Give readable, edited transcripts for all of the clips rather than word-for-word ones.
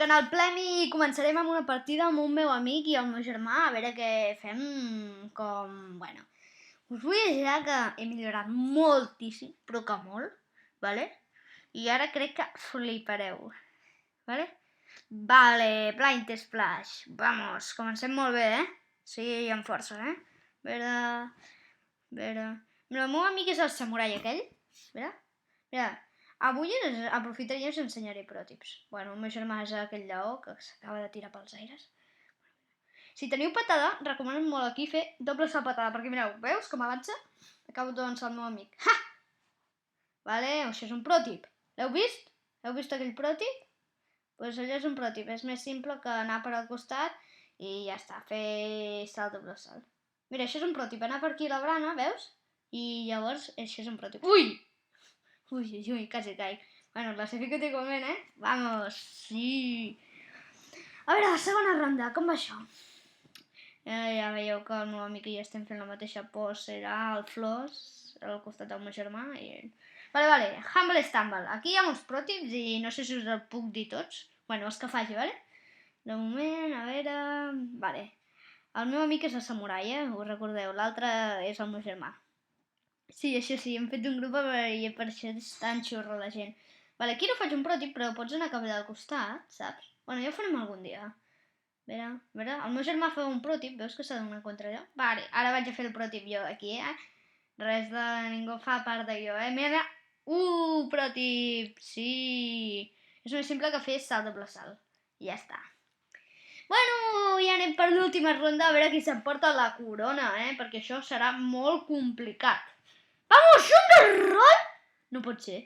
En el Plemi començarem amb una partida amb un meu amic i el meu germà, a veure què fem com... Bueno, us vull avisar que he millorat moltíssim, però que molt, vale? I ara crec que flipareu, vale? Vale, Blind Splash, vamos, comencem molt bé, Sí, amb força, A veure... Mira, el meu amic és el samurai aquell, mira, avui aprofitaré i us ensenyaré pròtips. Bueno, el meu germà és aquell lleó que s'acaba de tirar pels aires. Si teniu patada, recomano molt aquí fer doble salpatada, perquè mireu, veus com avança? Acabo d'avançar el meu amic. Ha! Vale, això és un pròtip. L'heu vist? Heu vist aquell pròtip? Doncs allò és un pròtip, és més simple que anar per al costat i ja està, fer salt doble salt. Mira, això és un pròtip, anar per aquí a la brana, veus? I llavors això és un pròtip. Ui! Ui, quasi caic. Bueno, classifica't igualment, Vamos, sí! A veure, la segona ronda, com va això? Ja veieu que el meu amic i jo estem fent la mateixa pose, el flors, al costat del meu germà i ell. Vale, Humble Stumble. Aquí hi ha uns pròtips i no sé si us el puc dir tots. Bueno, els que faci, vale? De moment, a veure... Vale. El meu amic és el samurai, Us recordeu? L'altre és el meu germà. Sí, això sí, hem fet un grup i per això és tan xurro la gent. Vale, aquí no faig un pròtip, però pots anar cap al costat, saps? Bueno, ja ho farem algun dia. A veure, el meu germà fa un pròtip, veus que s'ha donat contra allò? Vale, ara vaig a fer el pròtip jo aquí, Res de ningú fa part de jo, Mira, pròtip, sí! És més simple que fer salt doble salt. I ja està. Bueno, ja anem per l'última ronda, a veure qui s'emporta la corona, Perquè això serà molt complicat. Vamos, Shunderron! No pot ser.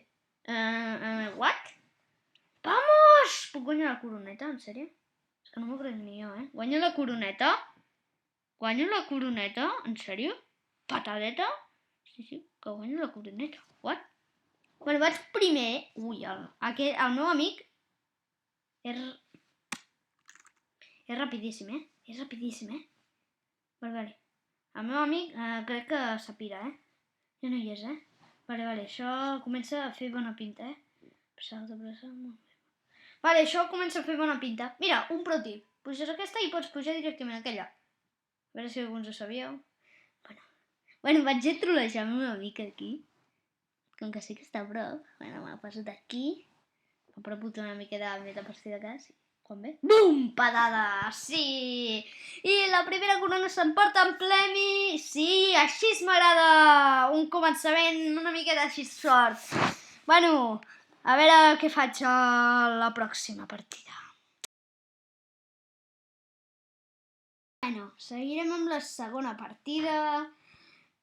What? Vamos! Puc guanyar la coroneta, en sèrio? És que no m'ho crec ni jo, Guanyo la coroneta? Guanyo la coroneta? En sèrio? Patadeta? Sí, que guanyo la coroneta. What? Bueno, vaig primer... Ui, el meu amic és rapidíssim, És rapidíssim, Vale. El meu amic crec que s'apira, Ja no hi és, Vale, això comença a fer bona pinta, Vale, això comença a fer bona pinta. Mira, un protip. Puges aquesta i pots pujar directament a aquella. A veure si alguns ho sabíeu. Bueno, vaig a trolejar el meu amic aquí. Com que sí que està a prop. Bueno, me'l poso d'aquí. Apropo una miqueta més per si de cas. Quan ve? Bum! Patada! Sí! I la primera corona s'emporta en Plemi! Sí! Així m'agrada! Un començament una miqueta així sort. Bueno, a veure què faig a la pròxima partida. Bueno, seguirem amb la segona partida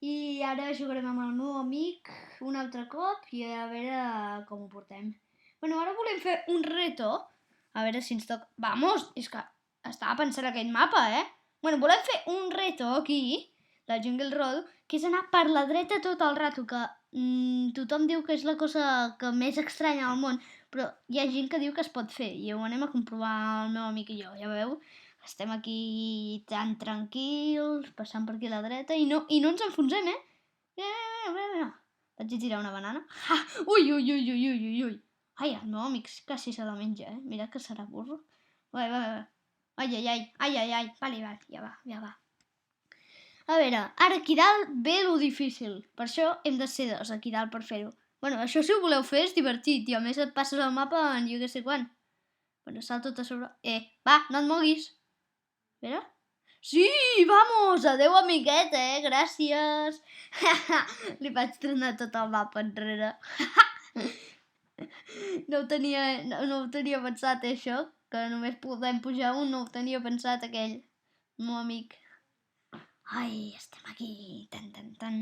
i ara jugarem amb el meu amic un altre cop i a veure com ho portem. Bueno, ara volem fer un reto. A veure si ens toca... Vamos! És que estava pensant aquell mapa, Bueno, volem fer un reto aquí, del Jungle Road, que és anar per la dreta tot el rato, que tothom diu que és la cosa que més estranya al món, però hi ha gent que diu que es pot fer, i ho anem a comprovar el meu amic i jo, ja veu? Estem aquí tan tranquils, passant per aquí a la dreta, i no ens enfonsem, Mira. Vaig a tirar una banana. Ha! Ui! Ai, el meu amic quasi se la menja, Mira que serà burro. Va. Ai. Vale, ja va. A veure, ara aquí dalt ve lo difícil. Per això hem de ser dos aquí dalt per fer-ho. Bueno, això si ho voleu fer és divertit i a més et passes el mapa en jo que sé quan. Bueno, salto tot a sobre... va, no et moguis. A veure... Sí, vamos! Adeu, amiguet, gràcies. Li vaig tornar tot el mapa enrere. No ho tenia pensat, això, que només podem pujar un, no ho tenia pensat aquell, el meu amic. Ai, estem aquí, tan.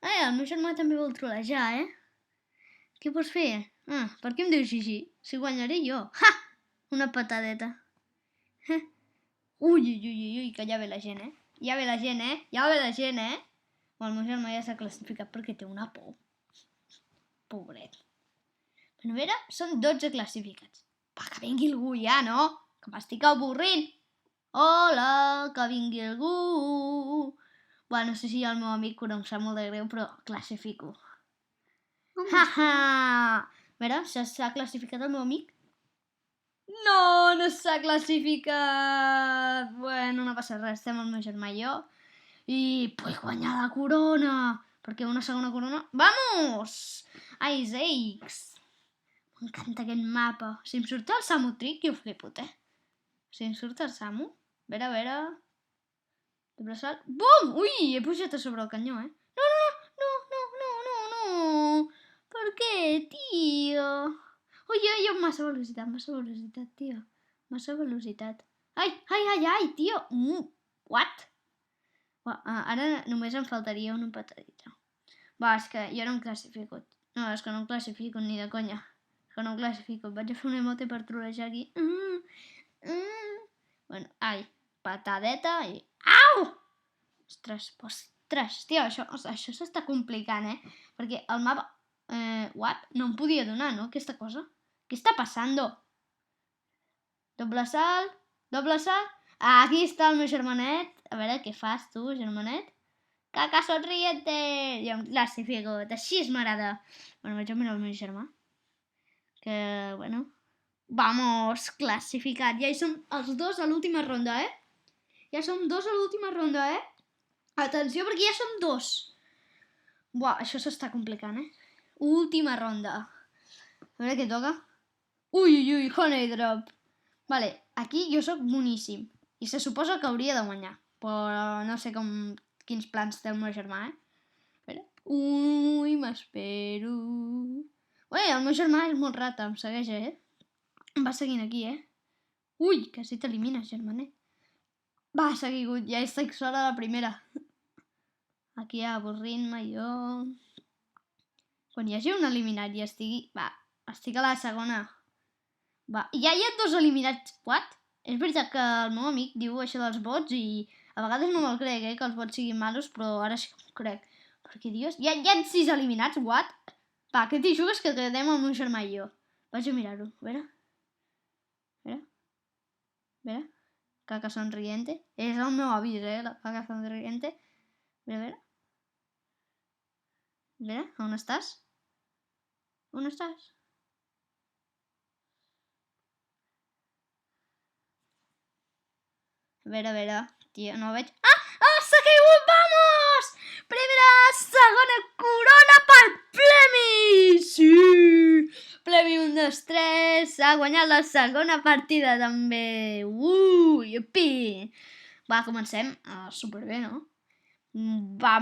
Ai, el meu germà també vol trolejar, Què pots fer? Per què em dius així? Si guanyaré jo. Ha! Una patadeta. Ui, que ja ve la gent, Ja ve la gent, O el meu germà ja s'ha classificat perquè té una por. Pobret. A veure, són 12 classificats. Va, que vingui algú ja, no? Que m'estic avorrint. Hola, que vingui algú. Bueno, no sé si el meu amic, que no em sap molt de greu, però classifico. Ha! A veure, s'ha classificat el meu amic? No s'ha classificat. Bueno, no passa res, estem el meu germà i jo. I puc guanyar la corona. Perquè una segona corona... Vamos! Ice Aix! M'encanta aquest mapa. Si em surt el Samu Trick, jo flipo, Si em surt el Samu... A veure... Doble salt... Bum! Ui, he pujat a sobre el canyó, No! Per què, tio? Ui, massa velocitat, tio. Massa velocitat. Ai, tio. What? Ara només em faltaria una patadita. Va, és que jo no em classifico. No, és que no em classifico ni de conya. És que no em classifico. Vaig a fer un emote per trolejar aquí. Bueno, patadeta i... Au! Ostres, tio, això s'està complicant, Perquè el mapa... What? No em podia donar, no, aquesta cosa? Què està passant? Doble salt. Aquí està el meu germanet. A veure, què fas tu, germanet? Caca sonriente! Jo em classifico. Així m'agrada. Bueno, vaig a mirar el meu germà. Que, bueno... Vamos, classificat. Ja hi som els dos a l'última ronda, Ja som dos a l'última ronda, Atenció, perquè ja som dos. Buah, això s'està complicant, Última ronda. A veure què toca. Ui, Honey Drop. Vale, aquí jo sóc boníssim. I se suposa que hauria de guanyar. Però no sé quins plans té el meu germà, A veure. Ui, m'espero. Ué, el meu germà és molt rata, em segueix, Em va seguint aquí, Ui, quasi t'elimines, germanet. Va, seguigut, ja estic sola a la primera. Aquí avorrint-me jo... Quan hi hagi un eliminat i estigui... Va, estic a la segona. Va, ja hi ha dos eliminats. What? És veritat que el meu amic diu això dels vots i a vegades no me'l crec, que els vots siguin malos, però ara sí que m'ho crec. Perquè, dius, hi ha 6 eliminats, what? Va, què t'hi jugues que quedem el meu germà i jo? Vaig a mirar-ho, a veure. A veure. Caca sonriente. És el meu avís, la caca sonriente. A veure. A veure, on estàs? On estàs? A veure, tia, no veig... s'ha caigut, vamos! Segona corona per premi! Sí! Premi 1, 2, 3, ha guanyat la segona partida també. Yupi! Va, comencem superbé, no? Va,